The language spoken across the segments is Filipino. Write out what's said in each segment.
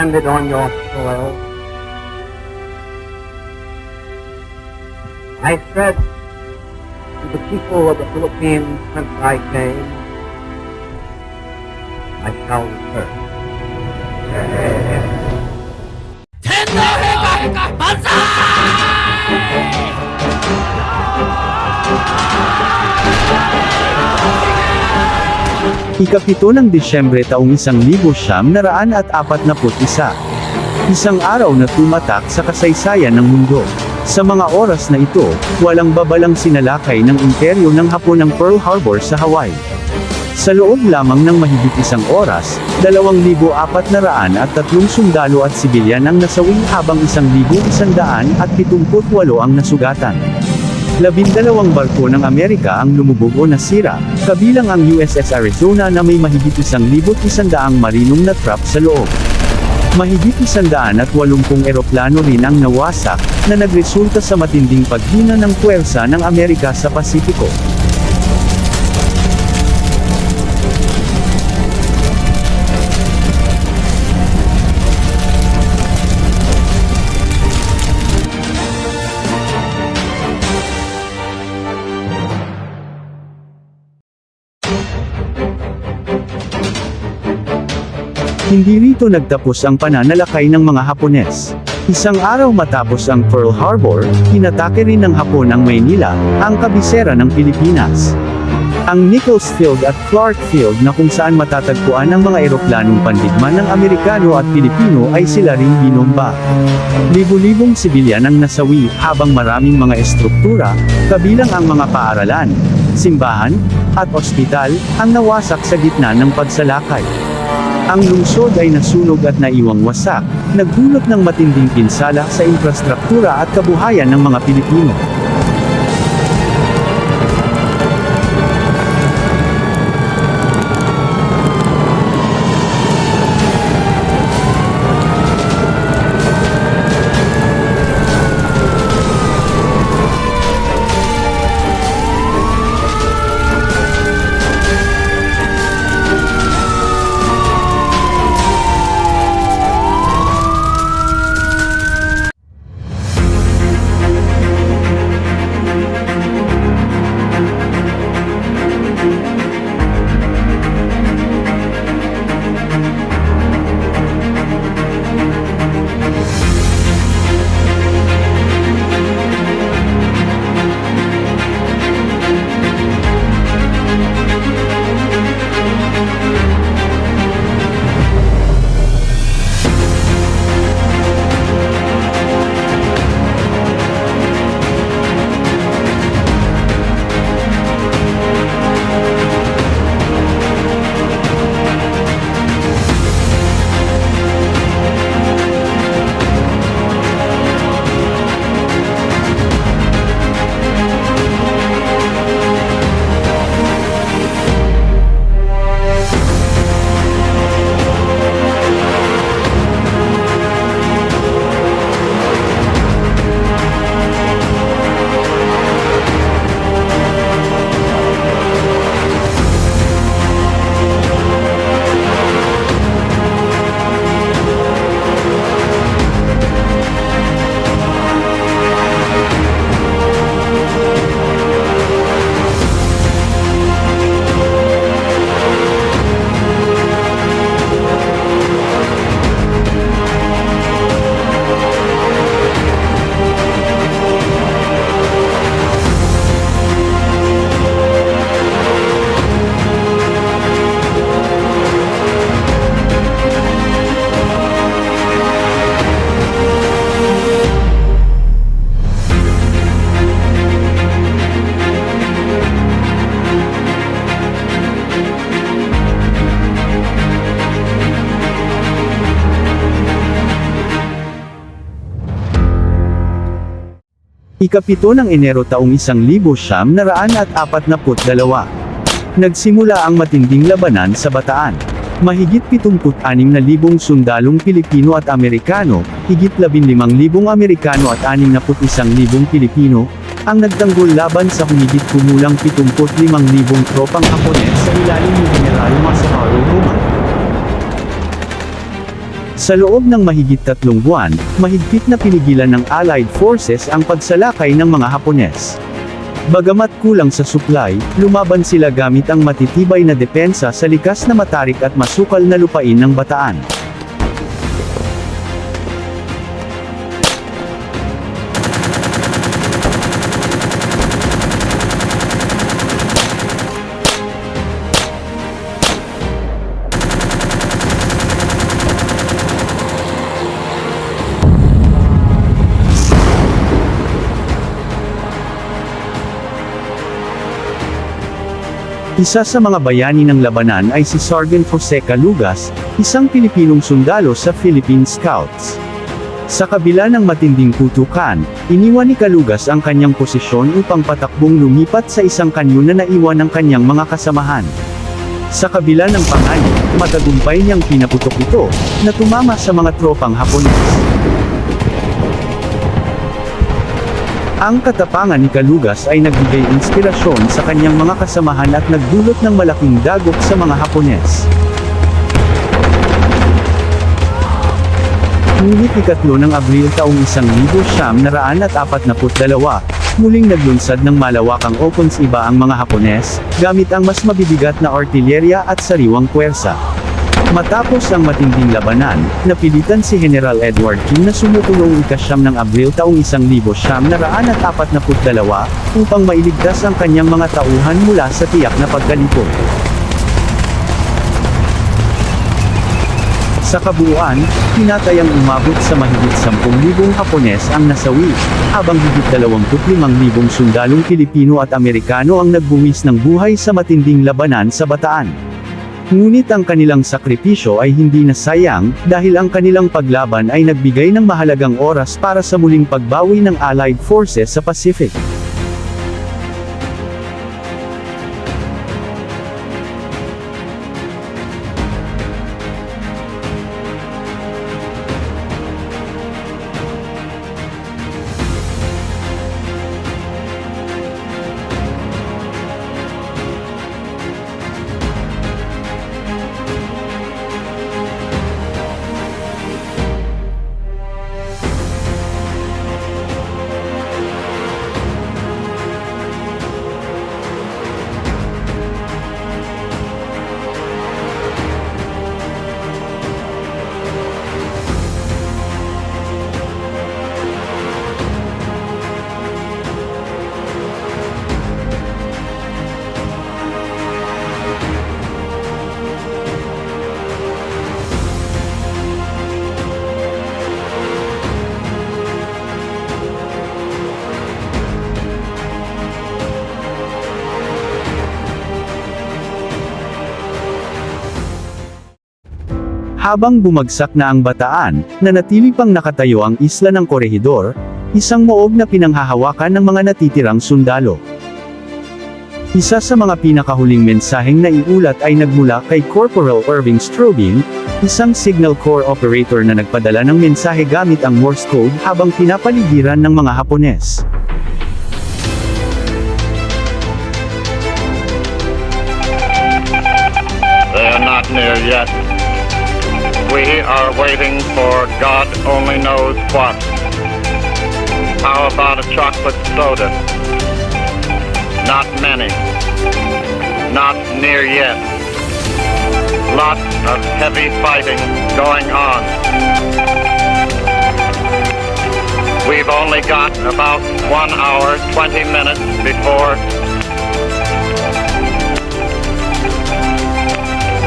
landed on your soil. I said to the people of the Philippines whence I came, I shall return. Ikapito ng Disyembre taong 1941. Isang araw na tumatak sa kasaysayan ng mundo. Sa mga oras na ito, walang babalang sinalakay ng imperyo ng Hapon ng Pearl Harbor sa Hawaii. Sa loob lamang ng mahigit isang oras, 2,403 sundalo at sibilyan ang nasawi habang 1,178 ang nasugatan. 12 barko ng Amerika ang lumubog o nasira, kabilang ang USS Arizona na may mahigit 1,100 marinong na trap sa loob. Mahigit 180 eroplano rin ang nawasak, na nagresulta sa matinding paghina ng puwersa ng Amerika sa Pasipiko. Hindi rito nagtapos ang pananalakay ng mga Hapones. Isang araw matapos ang Pearl Harbor, inatake rin ng Hapon ang Maynila, ang kabisera ng Pilipinas. Ang Nichols Field at Clark Field na kung saan matatagpuan ang mga eroplanong pandigma ng Amerikano at Pilipino ay sila ring binomba. Libu-libong sibilyan ang nasawi, habang maraming mga estruktura, kabilang ang mga paaralan, simbahan, at ospital, ang nawasak sa gitna ng pagsalakay. Ang lungsod ay nasunog at naiwang wasak, nagdulot ng matinding pinsala sa infrastruktura at kabuhayan ng mga Pilipino. Ikapito ng Enero taong 1942. Nagsimula ang matinding labanan sa Bataan. Mahigit 76,000 sundalong Pilipino at Amerikano, higit 15,000 Amerikano at 61,000 Pilipino, ang nagtanggol laban sa humigit kumulang 75,000 tropang Hapones sa ilalim ni General Masaharu Roman. Sa loob ng mahigit 3 buwan, mahigpit na pinigilan ng Allied Forces ang pagsalakay ng mga Hapones. Bagamat kulang sa supply, lumaban sila gamit ang matitibay na depensa sa likas na matarik at masukal na lupain ng Bataan. Isa sa mga bayani ng labanan ay si Sergeant Jose Calugas, isang Pilipinong sundalo sa Philippine Scouts. Sa kabila ng matinding putukan, iniwan ni Calugas ang kanyang posisyon upang patakbong lumipat sa isang kanyon na naiwan ng kanyang mga kasamahan. Sa kabila ng panganib, matagumpay niyang pinaputok ito, na tumama sa mga tropang Hapones. Ang katapangan ni Calugas ay nagbigay inspirasyon sa kanyang mga kasamahan at nagdulot ng malaking dagok sa mga Hapones. Ngunit ikatlo ng Abril taong 1942, muling naglunsad ng malawakang offensiba ang mga Hapones, gamit ang mas mabibigat na artilerya at sariwang puwersa. Matapos ang matinding labanan, napilitan si General Edward King na sumuko noong 9 ng Abril taong 1942 upang mailigtas ang kanyang mga tauhan mula sa tiyak na pagkalipol. Sa kabuuan, tinatayang umabot sa mahigit 10,000 Hapones ang nasawi, habang higit 25,000 sundalong Pilipino at Amerikano ang nagbuwis ng buhay sa matinding labanan sa Bataan. Ngunit ang kanilang sakripisyo ay hindi nasayang, dahil ang kanilang paglaban ay nagbigay ng mahalagang oras para sa muling pagbawi ng Allied Forces sa Pacific. Habang bumagsak na ang Bataan, nanatili pang nakatayo ang isla ng Corregidor, isang moob na pinanghahawakan ng mga natitirang sundalo. Isa sa mga pinakahuling mensaheng naiulat ay nagmula kay Corporal Irving Strobel, isang Signal Corps operator na nagpadala ng mensahe gamit ang Morse code habang pinapaligiran ng mga Hapones. They are not near yet. We are waiting for God only knows what. How about a chocolate soda? Not many. Not near yet. Lots of heavy fighting going on. We've only got about 1 hour, 20 minutes before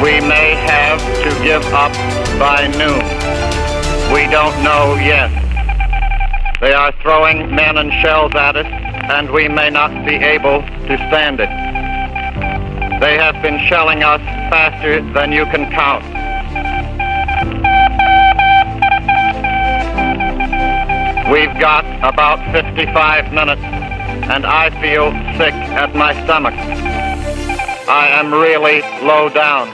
we may have to give up by noon. We don't know yet. They are throwing men and shells at us, and we may not be able to stand it. They have been shelling us faster than you can count. We've got about 55 minutes, and I feel sick at my stomach. I am really low down.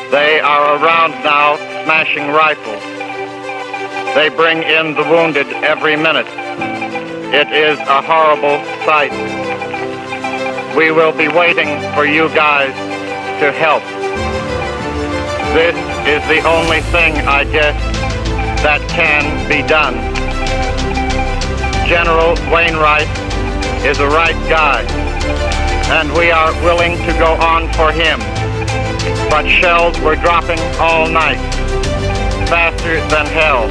They are around now, smashing rifles. They bring in the wounded every minute. It is a horrible sight. We will be waiting for you guys to help. This is the only thing, I guess, that can be done. General Wainwright is a right guy, and we are willing to go on for him. But shells were dropping all night, faster than hell.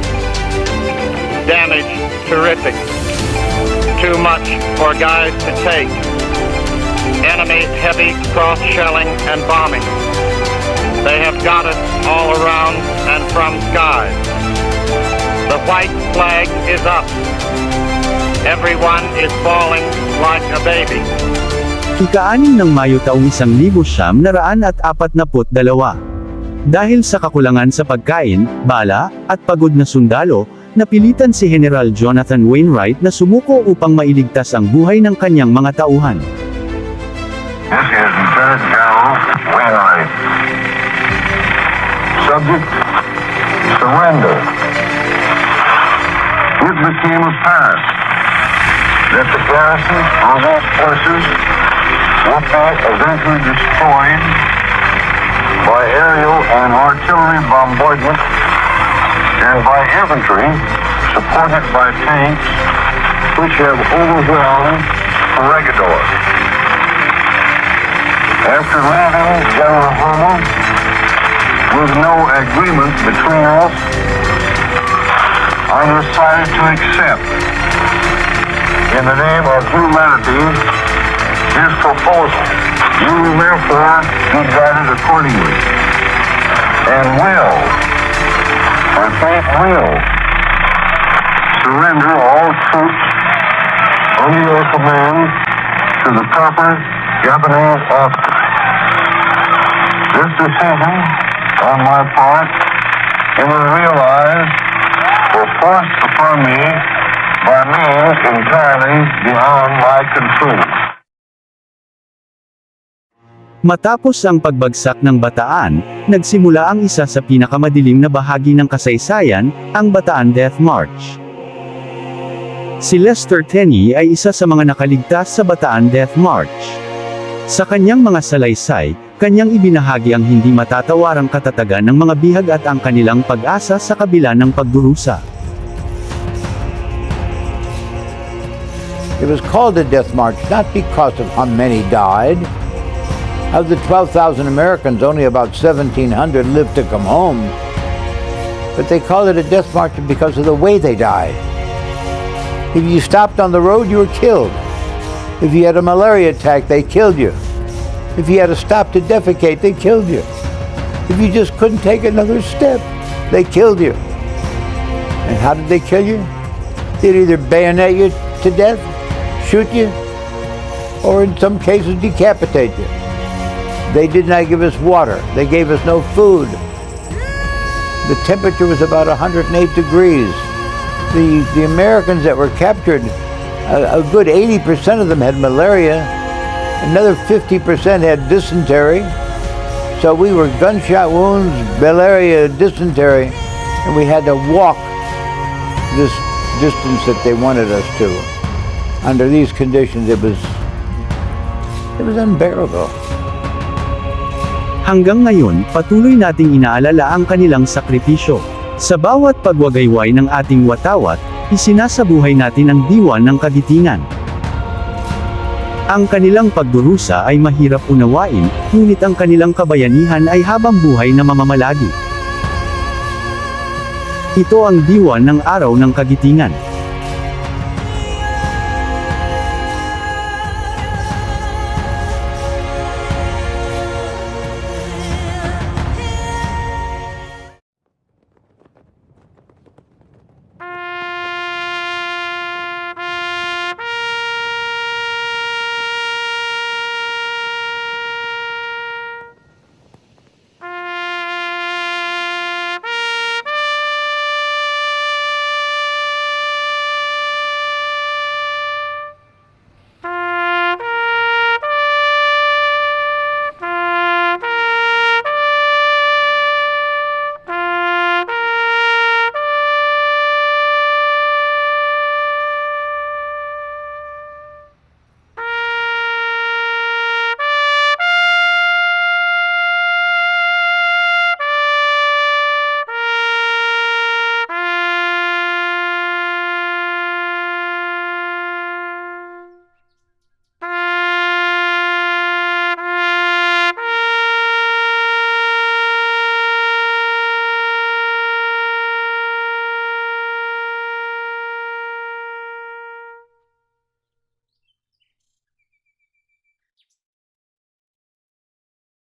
Damage terrific. Too much for guys to take. Enemy heavy cross-shelling and bombing. They have got us all around and from skies. The white flag is up. Everyone is falling like a baby. Ika-6 ng Mayo taong 1942. Dahil sa kakulangan sa pagkain, bala, at pagod na sundalo, napilitan si General Jonathan Wainwright na sumuko upang mailigtas ang buhay ng kanyang mga tauhan. This is Lieutenant General Wainwright. Subject, surrender. It became apparent that the garrison or those forces would be eventually destroyed by aerial and artillery bombardment and by infantry supported by tanks which have overwhelmed Corregidor. After leaving General Homer with no agreement between us, I decided to accept, in the name of humanity, his proposal. You will therefore be guided accordingly, and will, surrender all troops under your command to the proper Japanese officer. This decision, on my part, it was realized, was forced upon me by means entirely beyond my control. Matapos ang pagbagsak ng Bataan, nagsimula ang isa sa pinakamadilim na bahagi ng kasaysayan, ang Bataan Death March. Si Lester Tenney ay isa sa mga nakaligtas sa Bataan Death March. Sa kanyang mga salaysay, kanyang ibinahagi ang hindi matatawarang katatagan ng mga bihag at ang kanilang pag-asa sa kabila ng pagdurusa. It was called a death march not because of how many died. Of the 12,000 Americans, only about 1,700 lived to come home. But they called it a death march because of the way they died. If you stopped on the road, you were killed. If you had a malaria attack, they killed you. If you had to stop to defecate, they killed you. If you just couldn't take another step, they killed you. And how did they kill you? They'd either bayonet you to death, shoot you, or in some cases decapitate you. They did not give us water. They gave us no food. The temperature was about 108 degrees. The Americans that were captured, a good 80% of them had malaria. Another 50% had dysentery. So we were gunshot wounds, malaria, dysentery, and we had to walk this distance that they wanted us to. Under these conditions, it was unbearable. Hanggang ngayon, patuloy nating inaalala ang kanilang sakripisyo. Sa bawat pagwagayway ng ating watawat, isinasabuhay natin ang diwa ng kagitingan. Ang kanilang pagdurusa ay mahirap unawain, ngunit ang kanilang kabayanihan ay habang buhay na mamamalagi. Ito ang diwa ng araw ng kagitingan.